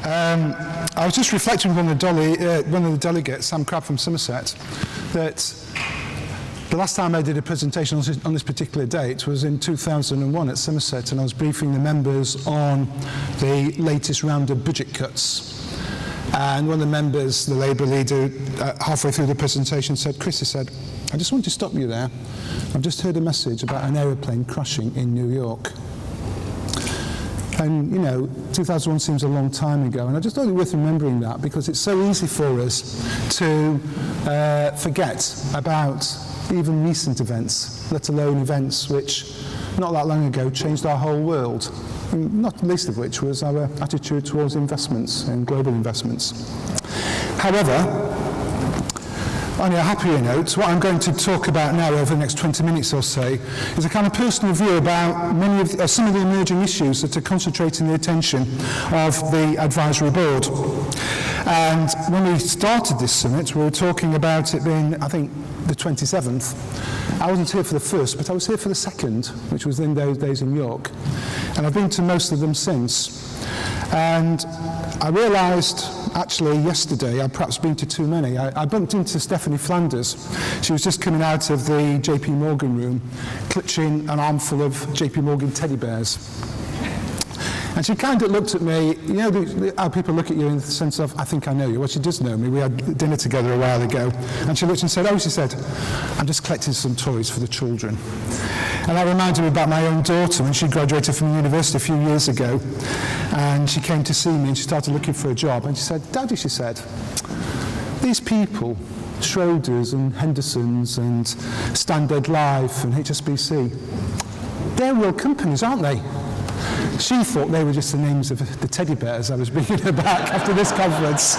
I was just reflecting with one of the delegates, Sam Crabb from Somerset, that the last time I did a presentation on this particular date was in 2001 at Somerset, and I was briefing the members on the latest round of budget cuts. And one of the members, the Labour leader, halfway through the presentation said, Chris, he said, I just want to stop you there. I've just heard a message about an aeroplane crashing in New York. And, you know, 2001 seems a long time ago, and I just thought it worth remembering that, because it's so easy for us to forget about even recent events, let alone events which, not that long ago, changed our whole world, not least of which was our attitude towards investments and global investments. However, on a happier note, what I'm going to talk about now over the next 20 minutes or so is a kind of personal view about some of the emerging issues that are concentrating the attention of the advisory board. And when we started this summit, we were talking about it being, I think, the 27th. I wasn't here for the first, but I was here for the second, which was in those days in York. And I've been to most of them since. And I realised, actually, yesterday, I'd perhaps been to too many. I bumped into Stephanie Flanders. She was just coming out of the JP Morgan room, clutching an armful of JP Morgan teddy bears. And she kind of looked at me, you know how people look at you in the sense of, I think I know you. Well, she does know me. We had dinner together a while ago. And she looked and said, she said, I'm just collecting some toys for the children. And that reminded me about my own daughter when she graduated from university a few years ago. And she came to see me and she started looking for a job. And she said, Daddy, she said, these people, Schroders and Hendersons and Standard Life and HSBC, they're real companies, aren't they? She thought they were just the names of the teddy bears I was bringing her back after this conference.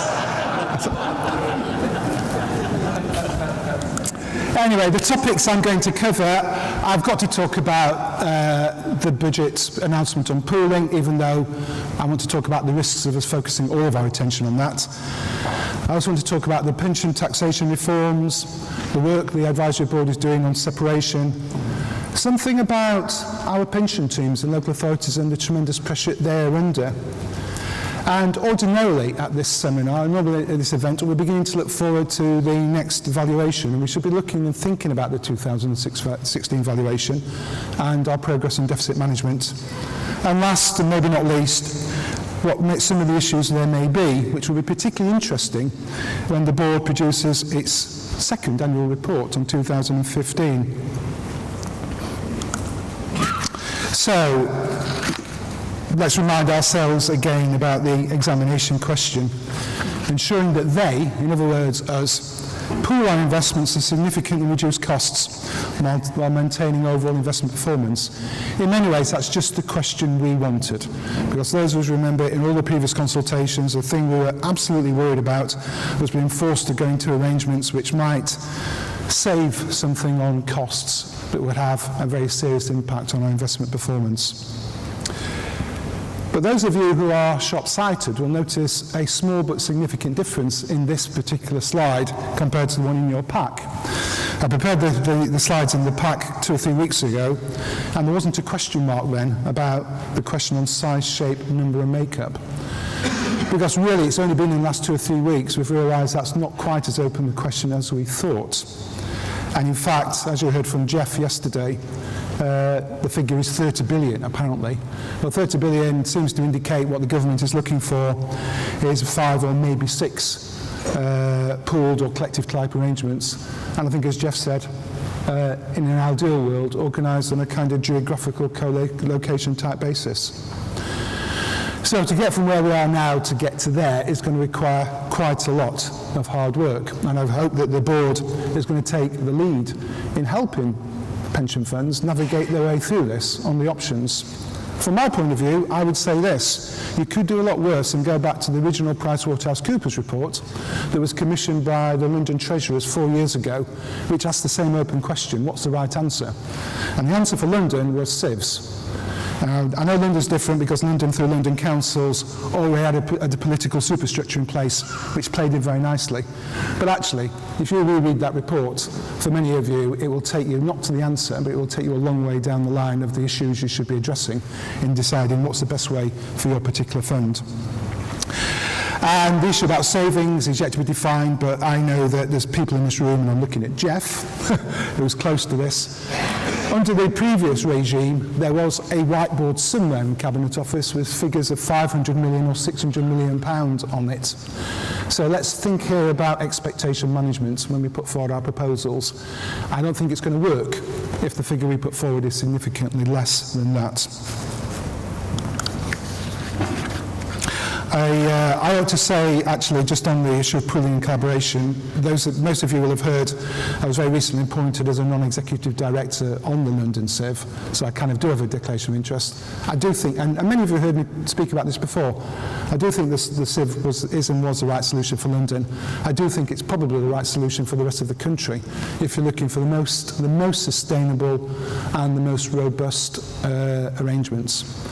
Anyway, the topics I'm going to cover, I've got to talk about the budget announcement on pooling, even though I want to talk about the risks of us focusing all of our attention on that. I also want to talk about the pension taxation reforms, the work the advisory board is doing on separation, something about our pension teams and local authorities and the tremendous pressure they're under. And ordinarily at this seminar, normally at this event, we're beginning to look forward to the next valuation, and we should be looking and thinking about the 2016 valuation and our progress in deficit management. And last, and maybe not least, what some of the issues there may be, which will be particularly interesting when the board produces its second annual report on 2015. So, let's remind ourselves again about the examination question, ensuring that they, in other words us, pool our investments and significantly reduce costs while maintaining overall investment performance. In many ways, that's just the question we wanted, because those of us remember in all the previous consultations, the thing we were absolutely worried about was being forced to go into arrangements which might save something on costs, but would have a very serious impact on our investment performance. But those of you who are sharp-sighted will notice a small but significant difference in this particular slide compared to the one in your pack. I prepared the slides in the pack 2 or 3 weeks ago, and there wasn't a question mark then about the question on size, shape, number and makeup. Because really it's only been in the last 2 or 3 weeks we've realised that's not quite as open a question as we thought. And in fact, as you heard from Jeff yesterday, the figure is 30 billion apparently. Well, 30 billion seems to indicate what the government is looking for is 5 or maybe 6 pooled or collective type arrangements. And I think, as Jeff said, in an ideal world, organised on a kind of geographical co-location type basis. So to get from where we are now to get to there is going to require quite a lot of hard work. And I hope that the board is going to take the lead in helping pension funds navigate their way through this on the options. From my point of view, I would say this: you could do a lot worse and go back to the original PricewaterhouseCoopers report that was commissioned by the London Treasurers 4 years ago, which asked the same open question: what's the right answer? And the answer for London was SIVs. I know London's different because London, through London councils, already had a political superstructure in place which played in very nicely. But actually, if you reread that report, for many of you, it will take you not to the answer, but it will take you a long way down the line of the issues you should be addressing in deciding what's the best way for your particular fund. And the issue about savings is yet to be defined, but I know that there's people in this room, and I'm looking at Jeff, who's close to this. Under the previous regime, there was a whiteboard somewhere in Cabinet Office with figures of 500 million or 600 million pounds on it. So let's think here about expectation management when we put forward our proposals. I don't think it's going to work if the figure we put forward is significantly less than that. I ought to say, actually, just on the issue of pooling and collaboration, most of you will have heard I was very recently appointed as a non-executive director on the London CIV, so I kind of do have a declaration of interest. I do think, and many of you have heard me speak about this before, I do think the CIV is and was the right solution for London. I do think it's probably the right solution for the rest of the country, if you're looking for the most sustainable and the most robust arrangements.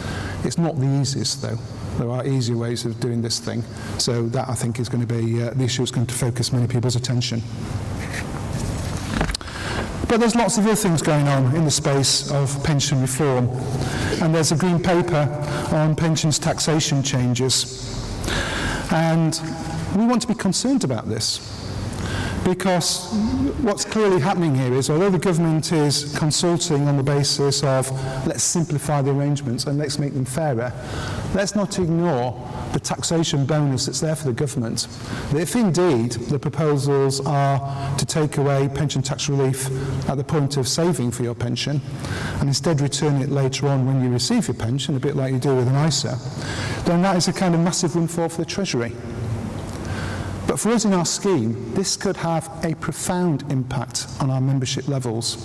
It's not the easiest, though. There are easier ways of doing this thing. So that, I think, is going to be the issue is going to focus many people's attention. But there's lots of other things going on in the space of pension reform. And there's a green paper on pensions taxation changes. And we want to be concerned about this. Because what's clearly happening here is, although the government is consulting on the basis of let's simplify the arrangements and let's make them fairer, let's not ignore the taxation bonus that's there for the government. If indeed the proposals are to take away pension tax relief at the point of saving for your pension and instead return it later on when you receive your pension, a bit like you do with an ISA, then that is a kind of massive windfall for the Treasury. But for us in our scheme, this could have a profound impact on our membership levels.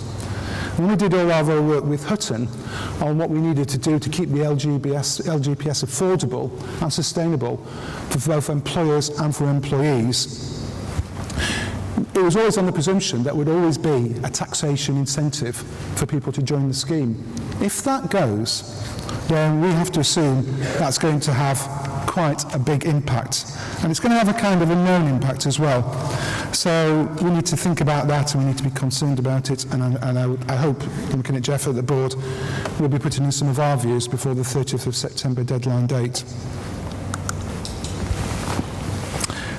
When we did all our work with Hutton on what we needed to do to keep the LGPS affordable and sustainable for both employers and for employees, it was always on the presumption that there would always be a taxation incentive for people to join the scheme. If that goes, then we have to assume that's going to have quite a big impact. And it's going to have a kind of a known impact as well. So we need to think about that and we need to be concerned about it. And I hope, looking at Jeff at the board, we'll be putting in some of our views before the 30th of September deadline date.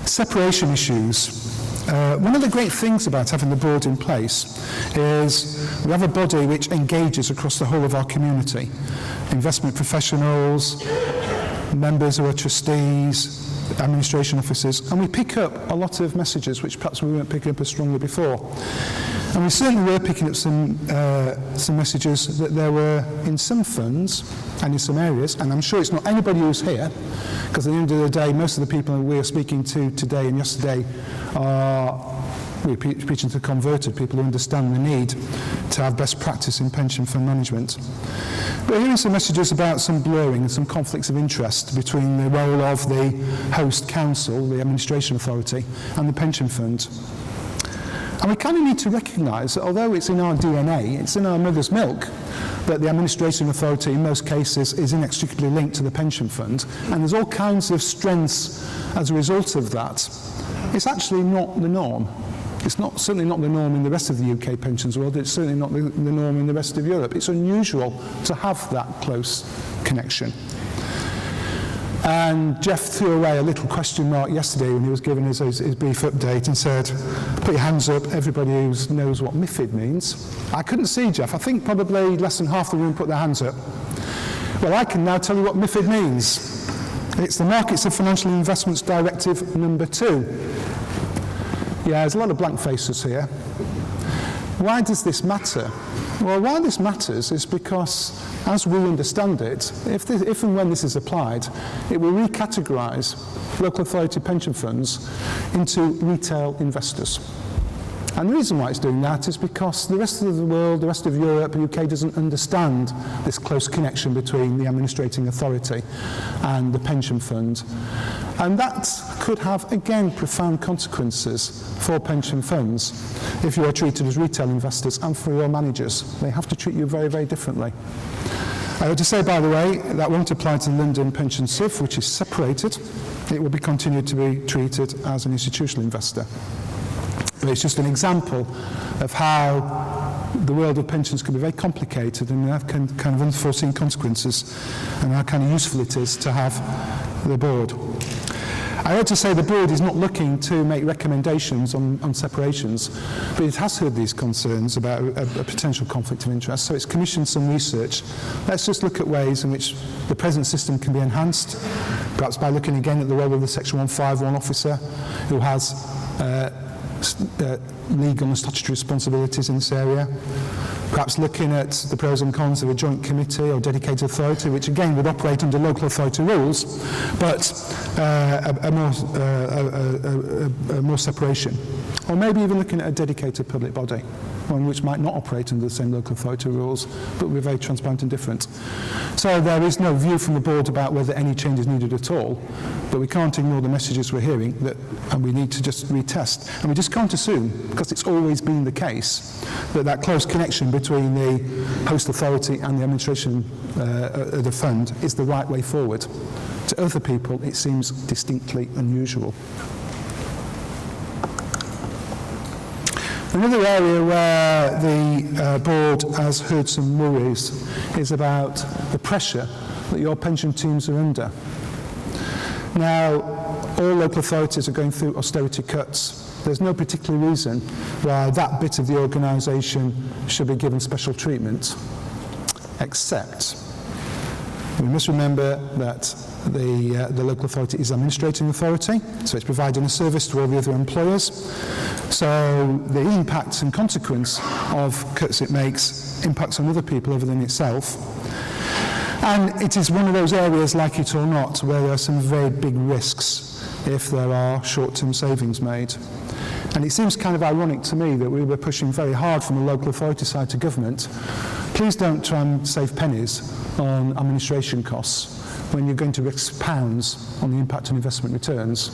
Separation issues. One of the great things about having the board in place is we have a body which engages across the whole of our community. Investment professionals, members who are trustees, administration officers, and we pick up a lot of messages which perhaps we weren't picking up as strongly before. And we certainly were picking up some messages that there were in some funds and in some areas, and I'm sure it's not anybody who's here, because at the end of the day, most of the people we are speaking to today and yesterday we're preaching to converted people who understand the need to have best practice in pension fund management. But here are some messages about some blurring and some conflicts of interest between the role of the host council, the administration authority, and the pension fund. And we kind of need to recognise that although it's in our DNA, it's in our mother's milk, that the administration authority in most cases is inextricably linked to the pension fund, and there's all kinds of strengths as a result of that. It's actually not the norm. It's certainly not the norm in the rest of the UK pensions world. It's certainly not the norm in the rest of Europe. It's unusual to have that close connection. And Jeff threw away a little question mark yesterday when he was giving his brief update and said, put your hands up, everybody who knows what MiFID means. I couldn't see Jeff. I think probably less than half the room put their hands up. Well, I can now tell you what MiFID means. It's the Markets of Financial Investments Directive number 2. Yeah, there's a lot of blank faces here. Why does this matter? Well, why this matters is because, as we understand it, if and when this is applied, it will recategorise local authority pension funds into retail investors. And the reason why it's doing that is because the rest of the world, the rest of Europe, the UK doesn't understand this close connection between the administrating authority and the pension fund. And that could have, again, profound consequences for pension funds if you are treated as retail investors and for your managers. They have to treat you very, very differently. I ought to say, by the way, that won't apply to the London Pension CIV, which is separated. It will be continued to be treated as an institutional investor. But it's just an example of how the world of pensions can be very complicated and have kind of unforeseen consequences, and how kind of useful it is to have the board. I ought to say the board is not looking to make recommendations on separations, but it has heard these concerns about a potential conflict of interest, so it's commissioned some research. Let's just look at ways in which the present system can be enhanced, perhaps by looking again at the role of the Section 151 officer, who has legal and statutory responsibilities in this area. Perhaps looking at the pros and cons of a joint committee or dedicated authority, which again would operate under local authority rules, but more separation. Or maybe even looking at a dedicated public body, one which might not operate under the same local authority rules, but we're very transparent and different. So there is no view from the board about whether any change is needed at all, but we can't ignore the messages we're hearing, and we need to just retest. And we just can't assume, because it's always been the case, that close connection between the host authority and the administration of the fund is the right way forward. To other people, it seems distinctly unusual. Another area where the board has heard some worries is about the pressure that your pension teams are under. Now, all local authorities are going through austerity cuts. There's no particular reason why that bit of the organisation should be given special treatment, except we must remember that the local authority is administrating authority, so it's providing a service to all the other employers. So the impact and consequence of cuts it makes impacts on other people other than itself. And it is one of those areas, like it or not, where there are some very big risks if there are short-term savings made. And it seems kind of ironic to me that we were pushing very hard from the local authority side to government. Please don't try and save pennies on administration costs when you're going to risk pounds on the impact on investment returns.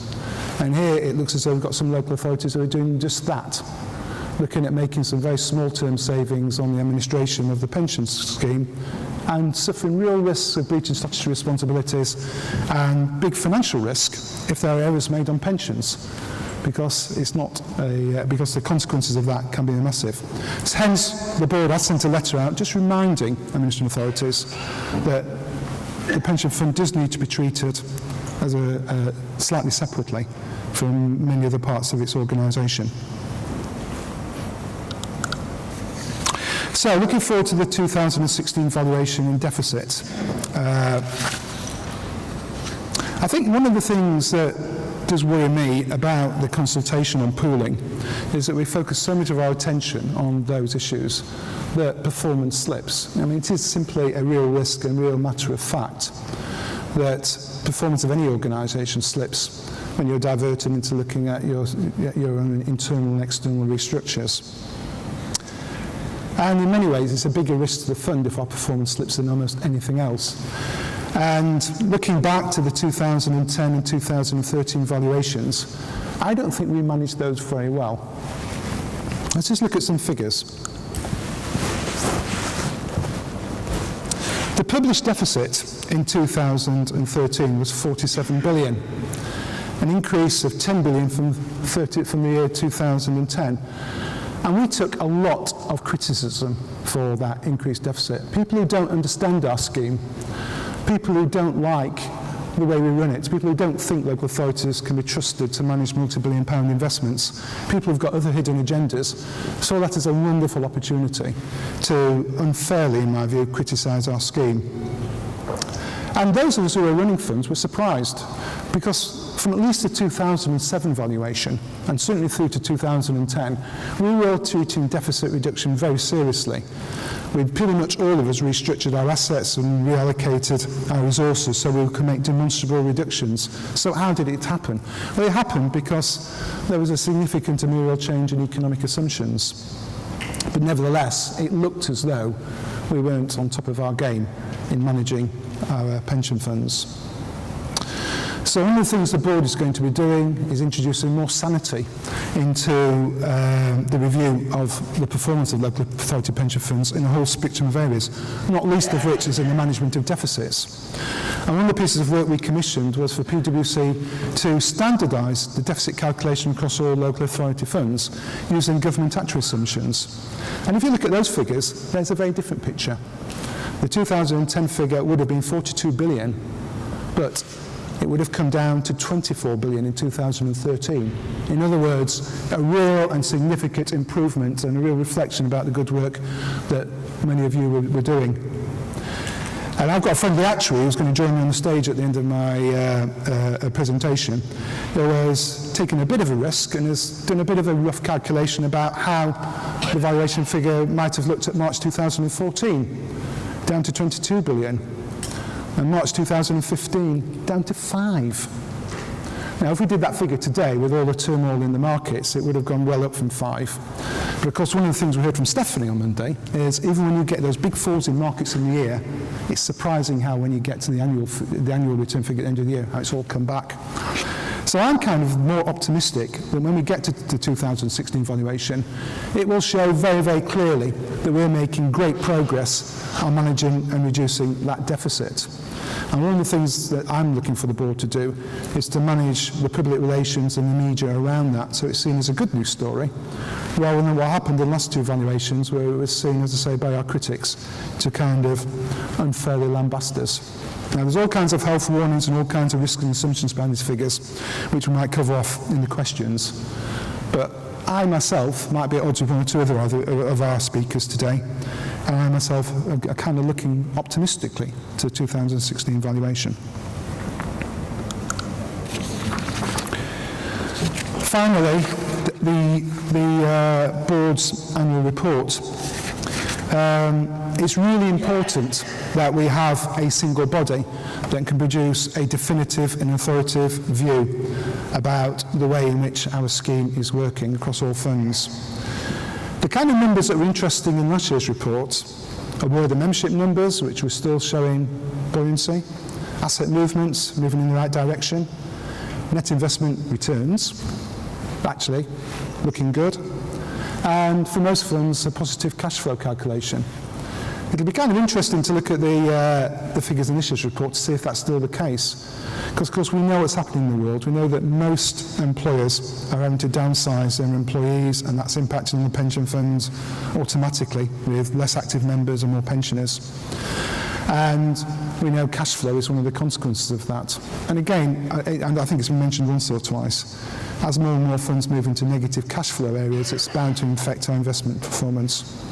And here it looks as though we've got some local authorities that are doing just that, looking at making some very small-term savings on the administration of the pension scheme and suffering real risks of breaching statutory responsibilities and big financial risk if there are errors made on pensions, because because the consequences of that can be massive. So hence, the board has sent a letter out just reminding administrative authorities that the pension fund does need to be treated as slightly separately from many other parts of its organisation. So, looking forward to the 2016 valuation and deficit. I think one of the things that does worry me about the consultation on pooling is that we focus so much of our attention on those issues that performance slips. I mean, it is simply a real risk and real matter of fact that performance of any organisation slips when you're diverted into looking at your own internal and external restructures. And in many ways, it's a bigger risk to the fund if our performance slips than almost anything else. And looking back to the 2010 and 2013 valuations, I don't think we managed those very well. Let's just look at some figures. The published deficit in 2013 was 47 billion, an increase of 10 billion from the year 2010. And we took a lot of criticism for that increased deficit. People who don't understand our scheme, people who don't like the way we run it, people who don't think local authorities can be trusted to manage multi-billion pound investments, people who've got other hidden agendas, saw that as a wonderful opportunity to unfairly, in my view, criticise our scheme. And those of us who are running funds were surprised, because from at least the 2007 valuation, and certainly through to 2010, we were treating deficit reduction very seriously. We'd pretty much all of us restructured our assets and reallocated our resources so we could make demonstrable reductions. So how did it happen? Well, it happened because there was a significant and real change in economic assumptions. But nevertheless, it looked as though we weren't on top of our game in managing our pension funds. So one of the things the board is going to be doing is introducing more sanity into the review of the performance of local authority pension funds in a whole spectrum of areas, not least of which is in the management of deficits. And one of the pieces of work we commissioned was for PwC to standardise the deficit calculation across all local authority funds using government actuary assumptions. And if you look at those figures, there's a very different picture. The 2010 figure would have been 42 billion, but it would have come down to 24 billion in 2013. In other words, a real and significant improvement and a real reflection about the good work that many of you were doing. And I've got a friendly actuary who's going to join me on the stage at the end of my presentation, who has taken a bit of a risk and has done a bit of a rough calculation about how the valuation figure might have looked at March 2014, down to 22 billion. And March 2015, down to 5. Now, if we did that figure today with all the turmoil in the markets, it would have gone well up from 5. But of course, one of the things we heard from Stephanie on Monday is even when you get those big falls in markets in the year, it's surprising how when you get to the annual return figure at the end of the year, how it's all come back. So I'm kind of more optimistic that when we get to the 2016 valuation, it will show very, very clearly that we're making great progress on managing and reducing that deficit. And one of the things that I'm looking for the board to do is to manage the public relations and the media around that, so it's seen as a good news story, rather than what happened in the last two valuations, where it was seen, as I say, by our critics to kind of unfairly lambast us. Now, there's all kinds of health warnings and all kinds of risks and assumptions behind these figures, which we might cover off in the questions. But I myself might be at odds with one or two other of our speakers today, and I myself are kind of looking optimistically to the 2016 valuation. Finally, the board's annual report. It's really important that we have a single body that can produce a definitive and authoritative view about the way in which our scheme is working across all funds. The kind of numbers that were interesting in last year's report were the membership numbers, which were still showing buoyancy, asset movements moving in the right direction, net investment returns, actually looking good, and for most funds, a positive cash flow calculation. It'll be kind of interesting to look at the figures in this year's report to see if that's still the case. Because, of course, we know what's happening in the world. We know that most employers are having to downsize their employees, and that's impacting on the pension funds automatically with less active members and more pensioners. And we know cash flow is one of the consequences of that. And again, and I think it's been mentioned once or twice, as more and more funds move into negative cash flow areas, it's bound to affect our investment performance.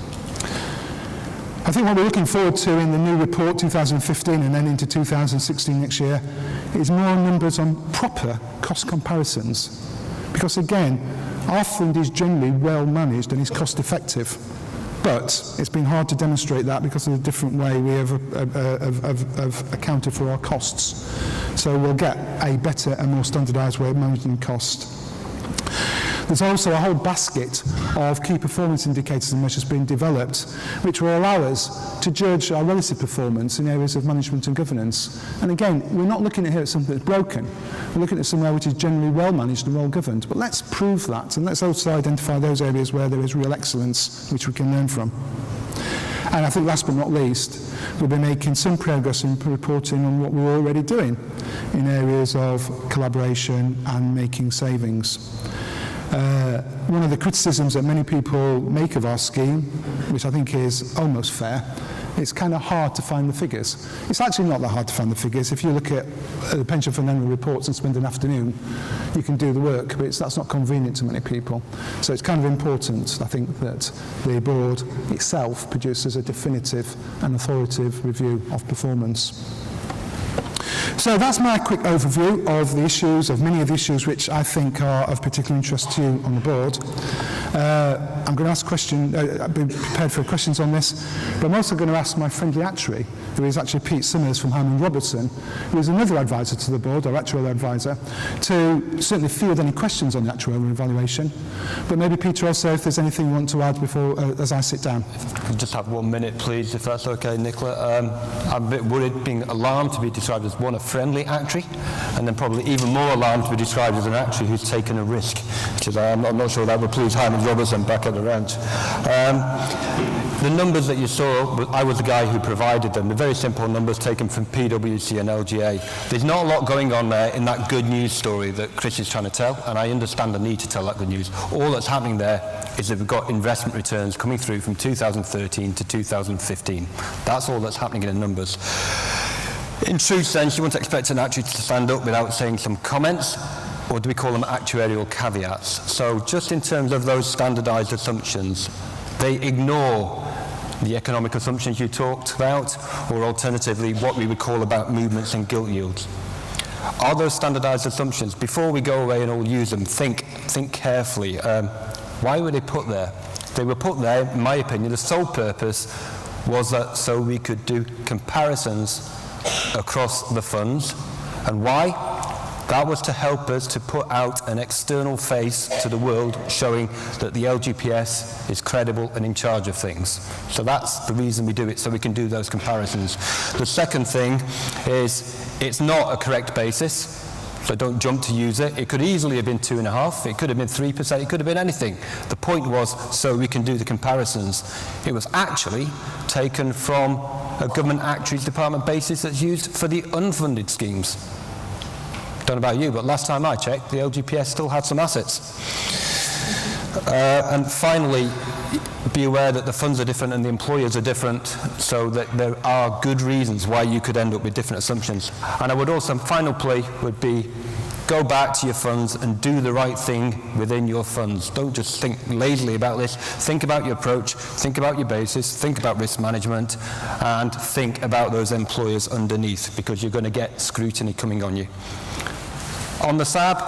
I think what we're looking forward to in the new report 2015 and then into 2016 next year is more numbers on proper cost comparisons. Because again, our fund is generally well managed and is cost effective. But it's been hard to demonstrate that because of the different way we have accounted for our costs. So we'll get a better and more standardised way of managing cost. There's also a whole basket of key performance indicators and measures being developed, which will allow us to judge our relative performance in areas of management and governance. And again, we're not looking at here at something that's broken. We're looking at somewhere which is generally well managed and well governed. But let's prove that, and let's also identify those areas where there is real excellence, which we can learn from. And I think last but not least, we'll be making some progress in reporting on what we're already doing in areas of collaboration and making savings. One of the criticisms that many people make of our scheme, which I think is almost fair, it's kind of hard to find the figures. It's actually not that hard to find the figures. If you look at the pension fund annual reports and spend an afternoon, you can do the work, but that's not convenient to many people. So it's kind of important, I think, that the board itself produces a definitive and authoritative review of performance. So that's my quick overview of the issues, of many of the issues which I think are of particular interest to you on the board. I'm going to ask questions, I've been prepared for questions on this, but I'm also going to ask my friendly actuary, who is actually Pete Summers from Hyman Robertson, who is another advisor to the board, our actuarial advisor, to certainly field any questions on the actuarial evaluation. But maybe, Peter, also, if there's anything you want to add before, as I sit down. If I could just have 1 minute, please, if that's okay, Nicola. I'm a bit worried, being alarmed to be described as a friendly actuary, and then probably even more alarmed to be described as an actuary who's taken a risk, which I'm not sure that would please Hyman Robertson back at the ranch. The numbers that you saw, I was the guy who provided them. They're very simple numbers taken from PwC and LGA. There's not a lot going on there in that good news story that Chris is trying to tell, and I understand the need to tell that good news. All that's happening there is that we've got investment returns coming through from 2013 to 2015. That's all that's happening in the numbers. In true sense, you wouldn't expect an actuary to stand up without saying some comments, or do we call them actuarial caveats? So just in terms of those standardised assumptions, they ignore the economic assumptions you talked about, or alternatively, what we would call about movements in gilt yields. Are those standardised assumptions, before we go away and all use them, think carefully. Why were they put there? They were put there, in my opinion, the sole purpose was that so we could do comparisons across the funds. And why? That was to help us to put out an external face to the world showing that the LGPS is credible and in charge of things. So that's the reason we do it, so we can do those comparisons. The second thing is it's not a correct basis, so don't jump to use it. It could easily have been 2.5%, it could have been 3%, it could have been anything. The point was so we can do the comparisons. It was actually taken from a government actuaries department basis that's used for the unfunded schemes. Don't know about you, but last time I checked, the LGPS still had some assets. And finally, be aware that the funds are different and the employers are different, so that there are good reasons why you could end up with different assumptions. And I would also, final plea would be, go back to your funds and do the right thing within your funds. Don't just think lazily about this. Think about your approach, think about your basis, think about risk management, and think about those employers underneath, because you're going to get scrutiny coming on you. On the SAB,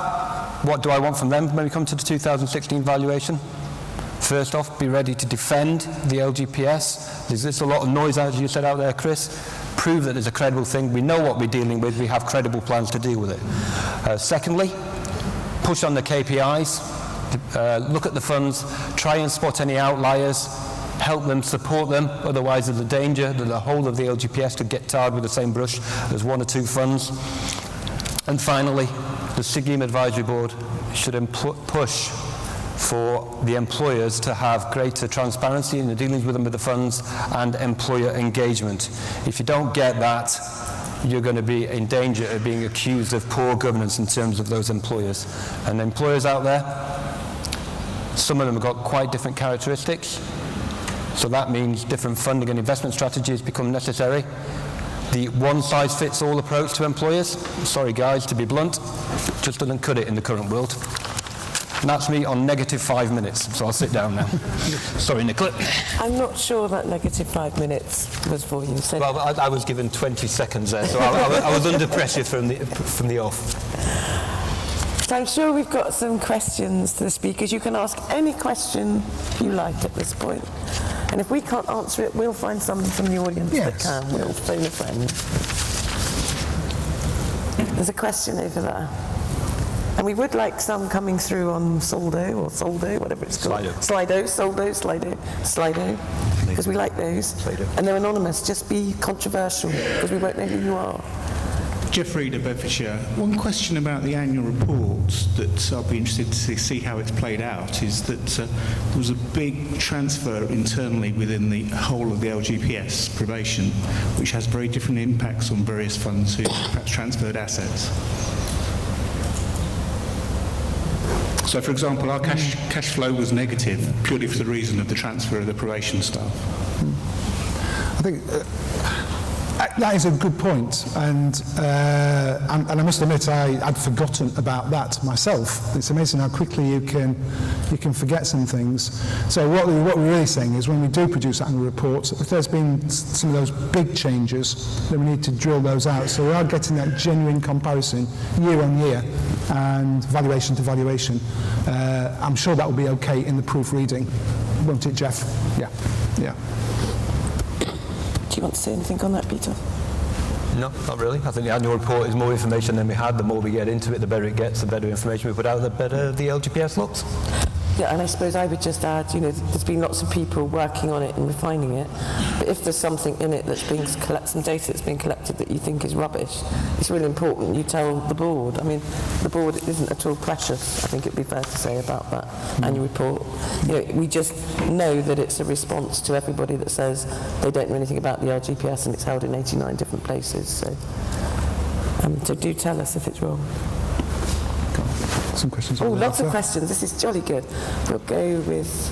what do I want from them when we come to the 2016 valuation? First off, be ready to defend the LGPS. There's a lot of noise, as you said out there, Chris. Prove that there's a credible thing. We know what we're dealing with. We have credible plans to deal with it. Secondly, push on the KPIs. Look at the funds. Try and spot any outliers. Help them, support them. Otherwise, there's a danger that the whole of the LGPS could get tarred with the same brush as one or two funds. And finally, the SIGIM Advisory Board should push for the employers to have greater transparency in the dealings with them with the funds and employer engagement. If you don't get that, you're going to be in danger of being accused of poor governance in terms of those employers. And employers out there, some of them have got quite different characteristics, so that means different funding and investment strategies become necessary. The one-size-fits-all approach to employers, sorry guys, to be blunt, just doesn't cut it in the current world. And that's me on -5 minutes, so I'll sit down now. Sorry, Nicola. I'm not sure that -5 minutes was for you. So Well, I was given 20 seconds there, so I was under pressure from the off. So I'm sure we've got some questions to the speakers. You can ask any question you like at this point. And if we can't answer it, we'll find somebody from the audience that can. We'll phone a friend. There's a question over there. And we would like some coming through on Soldo, or Soldo, whatever it's called. Slido, because we like those. Slido. And they're anonymous. Just be controversial, because we won't know who you are. Jeff Reader, Bedfordshire. One question about the annual reports that I'll be interested to see how it's played out is that there was a big transfer internally within the whole of the LGPS probation, which has very different impacts on various funds who perhaps transferred assets. So, for example, our cash flow was negative purely for the reason of the transfer of the probation staff. I think that is a good point, and I must admit I'd forgotten about that myself. It's amazing how quickly you can forget some things. So what we're really saying is, when we do produce annual reports, if there's been some of those big changes, then we need to drill those out. So we are getting that genuine comparison year on year and valuation to valuation. I'm sure that will be okay in the proofreading, won't it, Jeff? Yeah. Do you want to say anything on that, Peter? No, not really. I think the annual report is more information than we had. The more we get into it, the better it gets, the better information we put out, the better the LGPS looks. Yeah, and I suppose I would just add, there's been lots of people working on it and refining it, but if there's something in it that's being some data that's being collected that you think is rubbish, it's really important you tell the board. I mean, the board isn't at all precious, I think it'd be fair to say, about that annual report. We just know that it's a response to everybody that says they don't know anything about the LGPS and it's held in 89 different places. So do tell us if it's wrong. Some questions. Oh, lots of questions. This is jolly good. We'll go with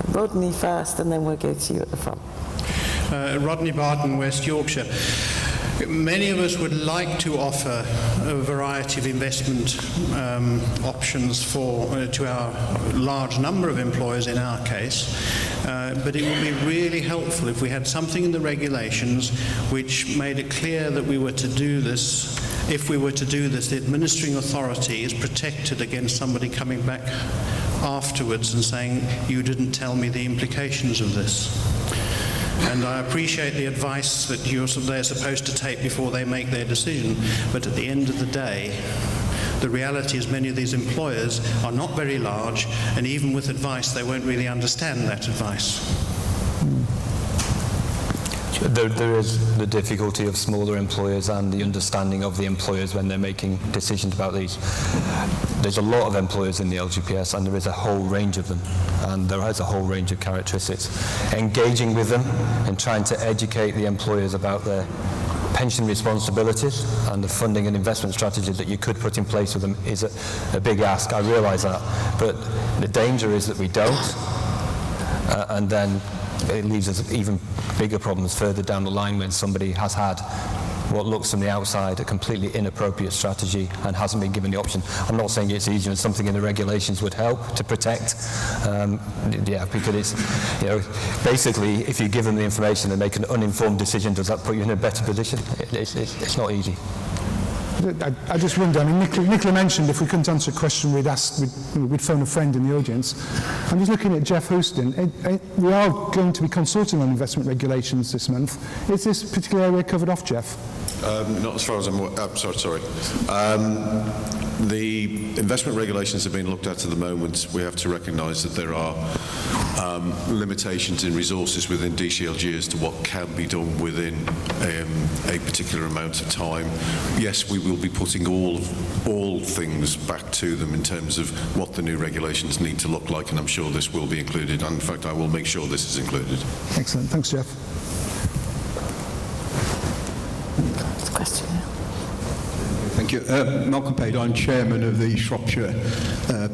Rodney first, and then we'll go to you at the front. Rodney Barton, West Yorkshire. Many of us would like to offer a variety of investment options to our large number of employers in our case, but it would be really helpful if we had something in the regulations which made it clear that we were to do this. If we were to do this, the administering authority is protected against somebody coming back afterwards and saying, you didn't tell me the implications of this. And I appreciate the advice that they're supposed to take before they make their decision, but at the end of the day, the reality is many of these employers are not very large, and even with advice, they won't really understand that advice. There is the difficulty of smaller employers and the understanding of the employers when they're making decisions about these. There's a lot of employers in the LGPS, and there is a whole range of them, and there is a whole range of characteristics. Engaging with them and trying to educate the employers about their pension responsibilities and the funding and investment strategies that you could put in place with them is a big ask. I realise that, but the danger is that we don't, and then it leaves us even bigger problems further down the line when somebody has had what looks from the outside a completely inappropriate strategy and hasn't been given the option. I'm not saying it's easy, and something in the regulations would help to protect. Because it's, basically, if you give them the information and make an uninformed decision, does that put you in a better position? It's not easy. I just wonder, I mean, Nicola mentioned if we couldn't answer a question, we'd phone a friend in the audience. I'm just looking at Jeff Houston. We are going to be consulting on investment regulations this month. Is this particular area covered off, Jeff? Not as far as I'm sorry. The investment regulations have been looked at the moment. We have to recognise that there are limitations in resources within DCLG as to what can be done within a particular amount of time. Yes, we will be putting all things back to them in terms of what the new regulations need to look like, and I'm sure this will be included. And in fact, I will make sure this is included. Excellent. Thanks, Jeff. Question. Thank you. Malcolm Pate, I'm chairman of the Shropshire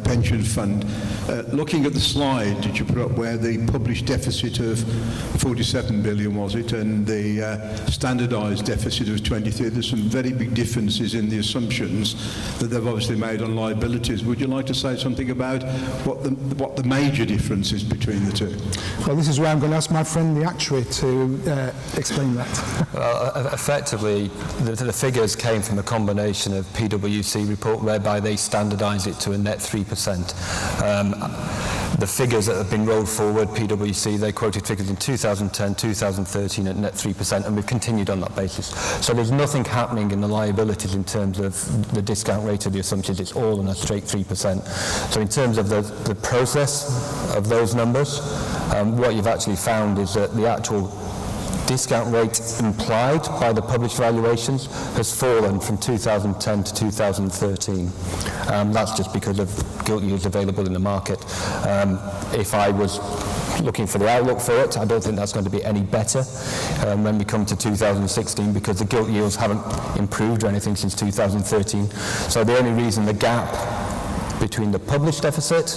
Pension Fund. Looking at the slide that you put up where the published deficit of 47 billion was it, and the standardised deficit of 23, there's some very big differences in the assumptions that they've obviously made on liabilities. Would you like to say something about what the major difference is between the two? Well, this is where I'm going to ask my friend the actuary to explain that. Well, effectively, the figures came from a combination of PwC report whereby they standardise it to a net 3%. The figures that have been rolled forward, PwC, they quoted figures in 2010, 2013 at net 3%, and we've continued on that basis. So there's nothing happening in the liabilities in terms of the discount rate of the assumptions. It's all on a straight 3%. So in terms of the process of those numbers, what you've actually found is that the actual discount rate implied by the published valuations has fallen from 2010 to 2013. That's just because of gilt yields available in the market. If I was looking for the outlook for it, I don't think that's going to be any better when we come to 2016, because the gilt yields haven't improved or anything since 2013. So the only reason the gap between the published deficit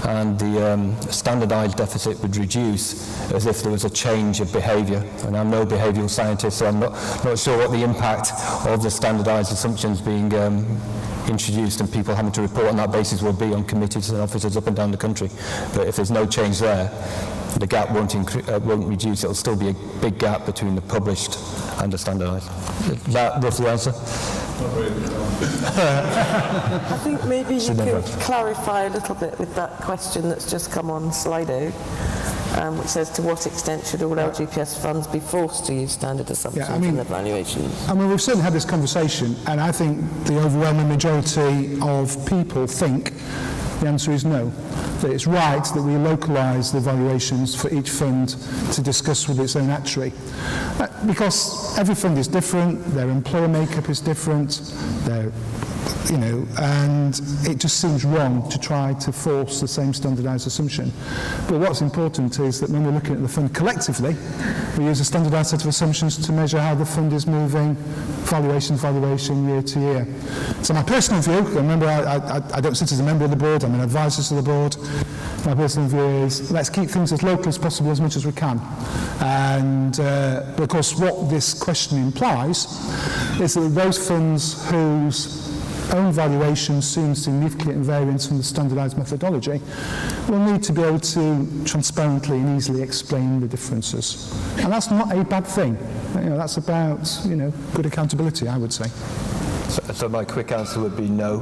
and the standardised deficit would reduce as if there was a change of behaviour. And I'm no behavioural scientist, so I'm not sure what the impact of the standardised assumptions being introduced and people having to report on that basis will be on committees and officers up and down the country. But if there's no change there, the gap won't reduce. It'll still be a big gap between the published and the standardised. Is that roughly the answer? I think maybe you could clarify a little bit with that question that's just come on Slido, which says, to what extent should all LGPS funds be forced to use standard assumptions in their valuations? I mean, we've certainly had this conversation, and I think the overwhelming majority of people think the answer is no. That it's right that we localise the valuations for each fund to discuss with its own actuary. Because every fund is different, their employer makeup is different, and it just seems wrong to try to force the same standardised assumption. But what's important is that when we're looking at the fund collectively, we use a standardised set of assumptions to measure how the fund is moving, valuation year to year. So my personal view, remember I don't sit as a member of the board, I'm an advisor to the board, my personal view is let's keep things as local as possible as much as we can. And because what this question implies is that those funds whose own valuation seems significant variance from the standardised methodology will need to be able to transparently and easily explain the differences. And that's not a bad thing. That's about, good accountability, I would say. So my quick answer would be no.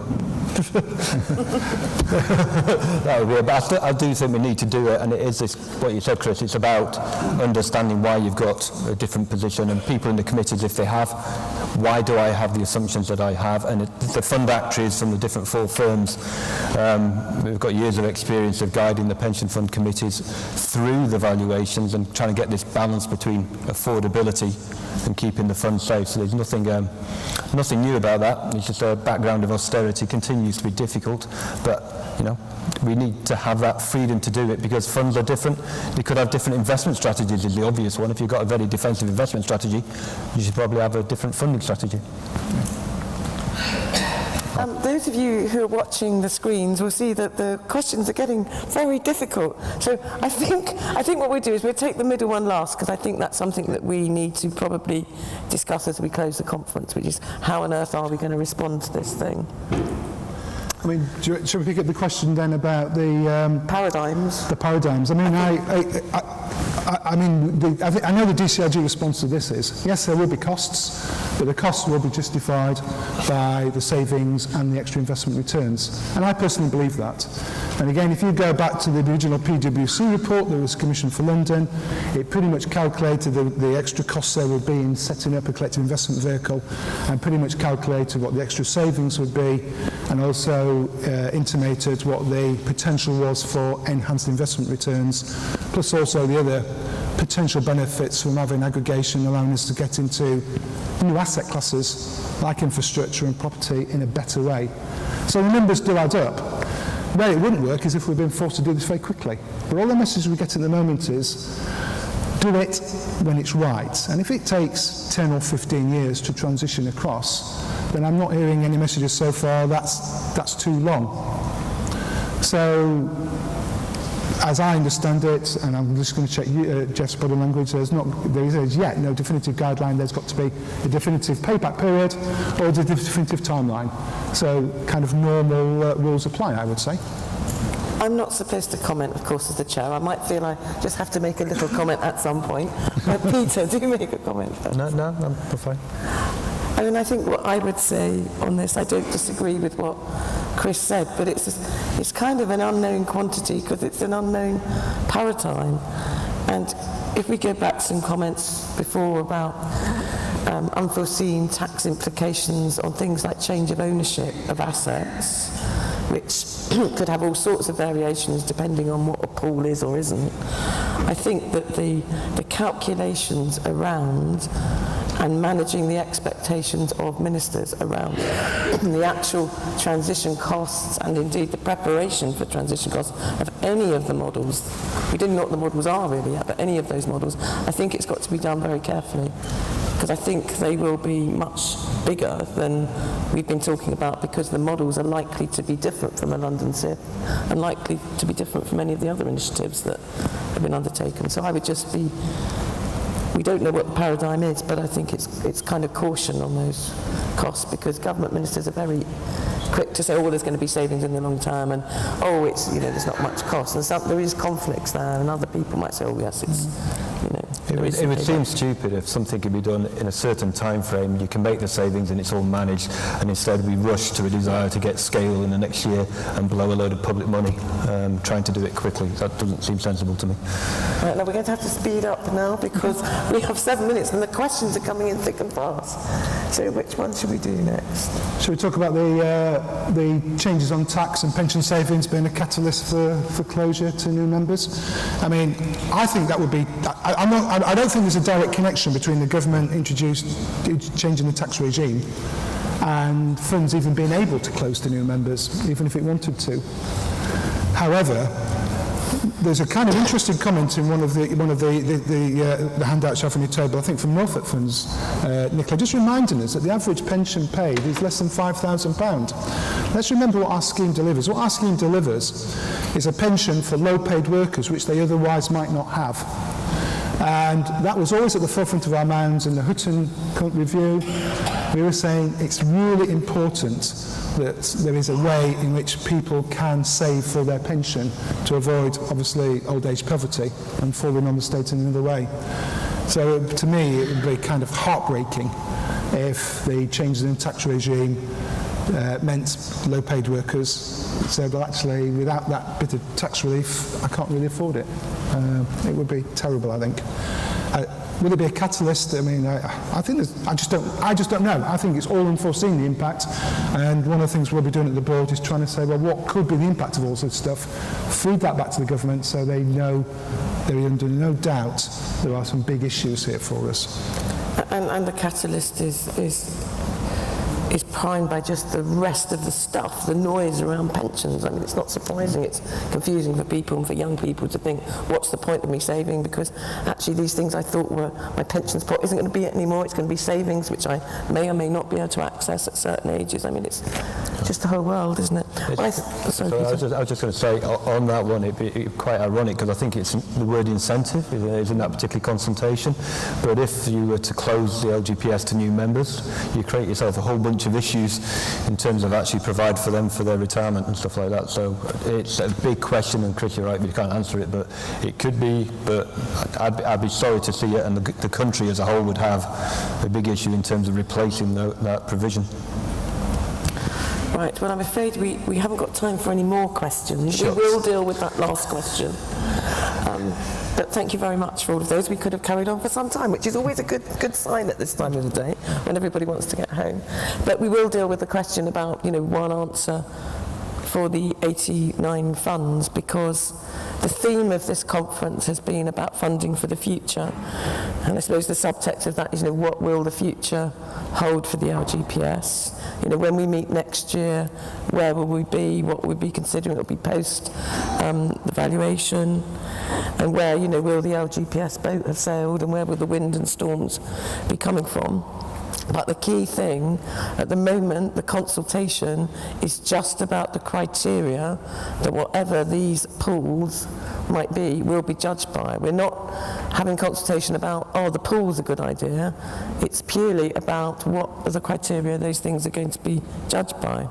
That would be I do think we need to do it, and it is this, what you said, Chris, it's about understanding why you've got a different position, and people in the committees, if they have, why do I have the assumptions that I have? And the fund actuaries from the different four firms, we've got years of experience of guiding the pension fund committees through the valuations and trying to get this balance between affordability and keeping the fund safe. So there's nothing new about that. It's just a background of austerity continues to be difficult, but we need to have that freedom to do it because funds are different. They could have different investment strategies is the obvious one. If you've got a very defensive investment strategy, you should probably have a different funding strategy. Those of you who are watching the screens will see that the questions are getting very difficult. So I think what we'll do is we'll take the middle one last, because I think that's something that we need to probably discuss as we close the conference, which is how on earth are we going to respond to this thing? I mean, should we pick up the question then about the paradigms? The paradigms. I mean, I know the DCLG response to this is yes, there will be costs, but the costs will be justified by the savings and the extra investment returns. And I personally believe that. And again, if you go back to the original PwC report that was commissioned for London, it pretty much calculated the extra costs there would be in setting up a collective investment vehicle, and pretty much calculated what the extra savings would be, and also intimated what the potential was for enhanced investment returns, plus also the other potential benefits from having aggregation allowing us to get into new asset classes like infrastructure and property in a better way. So the numbers do add up. Where it wouldn't work is if we've been forced to do this very quickly. But all the message we get at the moment is do it when it's right. And if it takes 10 or 15 years to transition across, then I'm not hearing any messages so far that's too long. So, as I understand it, and I'm just going to check Jeff's body language, there is yet no definitive guideline. There's got to be a definitive payback period or a definitive timeline. So kind of normal rules apply, I would say. I'm not supposed to comment, of course, as the chair. I might feel I just have to make a little comment at some point. But Peter, do make a comment first. No, I'm fine. I mean, I think what I would say on this, I don't disagree with what Chris said, but it's kind of an unknown quantity because it's an unknown paradigm. And if we go back to some comments before about unforeseen tax implications on things like change of ownership of assets, which could have all sorts of variations depending on what a pool is or isn't, I think that the calculations around and managing the expectations of ministers around the actual transition costs and indeed the preparation for transition costs of any of the models. We don't know what the models are really yet, but any of those models, I think it's got to be done very carefully, because I think they will be much bigger than we've been talking about, because the models are likely to be different from a London SIP and likely to be different from any of the other initiatives that have been undertaken. So I would just be, we don't know what the paradigm is, but I think it's kind of caution on those costs, because government ministers are very quick to say, oh, well, there's going to be savings in the long term, and oh, it's, there's not much cost, and there is conflicts there, and other people might say, oh, yes, it's, It would seem stupid if something can be done in a certain time frame, you can make the savings and it's all managed, and instead we rush to a desire to get scale in the next year and blow a load of public money trying to do it quickly. That doesn't seem sensible to me. Right, now we're going to have to speed up now because we have 7 minutes and the questions are coming in thick and fast. So which one should we do next? Should we talk about the changes on tax and pension savings being a catalyst for closure to new members? I mean, I think that would be... I don't think there's a direct connection between the government changing the tax regime and funds even being able to close to new members, even if it wanted to. However, there's a kind of interesting comment in one of the handouts you have on your table, I think from Norfolk Funds, Nicola, just reminding us that the average pension paid is less than £5,000. Let's remember what our scheme delivers. What our scheme delivers is a pension for low-paid workers, which they otherwise might not have. And that was always at the forefront of our minds in the Hutton review. We were saying it's really important that there is a way in which people can save for their pension to avoid, obviously, old age poverty and falling on the state in another way. So to me, it would be kind of heartbreaking if the changes in tax regime meant low-paid workers said, well, actually, without that bit of tax relief, I can't really afford it. It would be terrible, I think. Will it be a catalyst? I mean, I think I just don't know. I think it's all unforeseen, the impact. And one of the things we'll be doing at the board is trying to say, well, what could be the impact of all this stuff? Feed that back to the government so they know, they're under no doubt there are some big issues here for us. And the catalyst is primed by just the rest of the stuff, the noise around pensions. I mean, it's not surprising, it's confusing for people and for young people to think, what's the point of me saving? Because actually these things I thought were my pensions pot isn't going to be it anymore, it's going to be savings which I may or may not be able to access at certain ages. I mean, it's just the whole world, isn't it? Well, I was just going to say, on that one, it'd be quite ironic, because I think it's the word incentive is in that particular consultation, but if you were to close the LGPS to new members, you create yourself a whole bunch of issues in terms of actually provide for them for their retirement and stuff like that. So it's a big question, and Chris, you're right, we can't answer it, but it could be, but I'd be sorry to see it, and the country as a whole would have a big issue in terms of replacing that provision. Right, well, I'm afraid we haven't got time for any more questions. Sure. We will deal with that last question. But thank you very much for all of those. We could have carried on for some time, which is always a good sign at this time of the day, when everybody wants to get home. But we will deal with the question about, one answer for the 89 funds, because the theme of this conference has been about funding for the future. And I suppose the subtext of that is, what will the future hold for the LGPS? When we meet next year, where will we be? What will we be considering? It will be post the valuation. And where, will the LGPS boat have sailed, and where will the wind and storms be coming from? But the key thing, at the moment, the consultation is just about the criteria that whatever these pools might be, will be judged by. We're not having consultation about, the pool's a good idea. It's purely about what are the criteria those things are going to be judged by.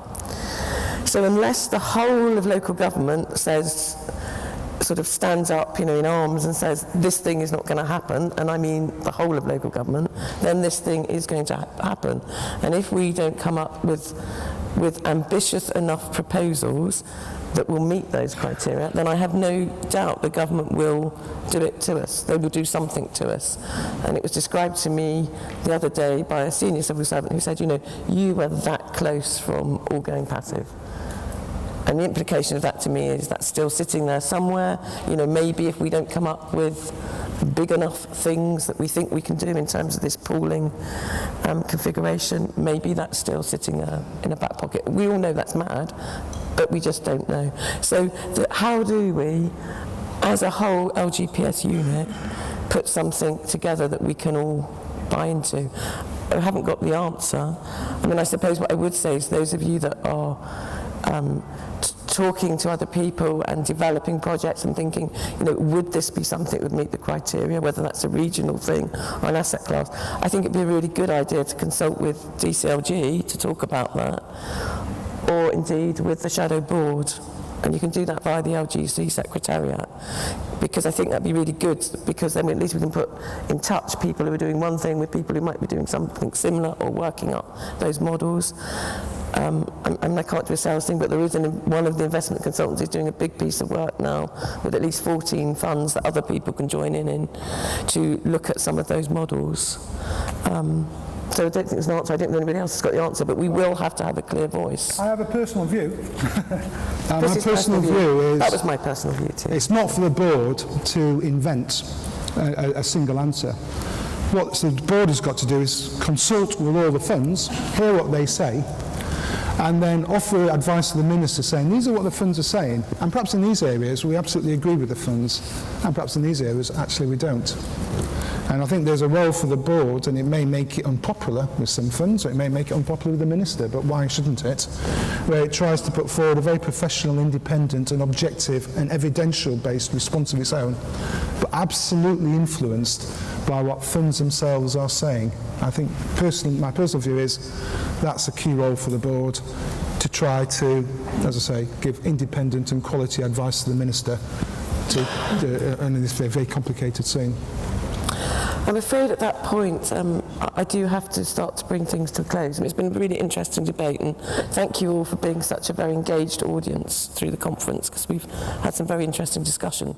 So unless the whole of local government says, sort of stands up, in arms and says, this thing is not going to happen, and I mean the whole of local government, then this thing is going to happen. And if we don't come up with ambitious enough proposals that will meet those criteria, then I have no doubt the government will do it to us. They will do something to us. And it was described to me the other day by a senior civil servant who said, you were that close from all going passive. And the implication of that to me is that's still sitting there somewhere. Maybe if we don't come up with big enough things that we think we can do in terms of this pooling configuration, maybe that's still sitting there in a back pocket. We all know that's mad, but we just don't know. So how do we, as a whole LGPS unit, put something together that we can all buy into? I haven't got the answer. I suppose what I would say is those of you that are talking to other people and developing projects and thinking, would this be something that would meet the criteria, whether that's a regional thing or an asset class? I think it'd be a really good idea to consult with DCLG to talk about that, or indeed with the Shadow Board. And you can do that via the LGC Secretariat, because I think that'd be really good, because then at least we can put in touch people who are doing one thing with people who might be doing something similar or working up those models. And I can't do a sales thing, but there is one of the investment consultancies doing a big piece of work now with at least 14 funds that other people can join in to look at some of those models. So I don't think there's an answer. I don't think anybody else has got the answer, but we will have to have a clear voice. I have a personal view. My Chris's personal view is... That was my personal view too. It's not for the board to invent a single answer. What the board has got to do is consult with all the funds, hear what they say, and then offer advice to the Minister saying, these are what the funds are saying, and perhaps in these areas we absolutely agree with the funds, and perhaps in these areas actually we don't. And I think there's a role for the board, and it may make it unpopular with some funds, or it may make it unpopular with the Minister, but why shouldn't it? Where it tries to put forward a very professional, independent and objective and evidential-based response of its own, but absolutely influenced by what funds themselves are saying. I think personally, my personal view is that's a key role for the board, to try to, as I say, give independent and quality advice to the Minister in this very, very complicated scene. I'm afraid at that point I do have to start to bring things to a close. It's been a really interesting debate, and thank you all for being such a very engaged audience through the conference, because we've had some very interesting discussion.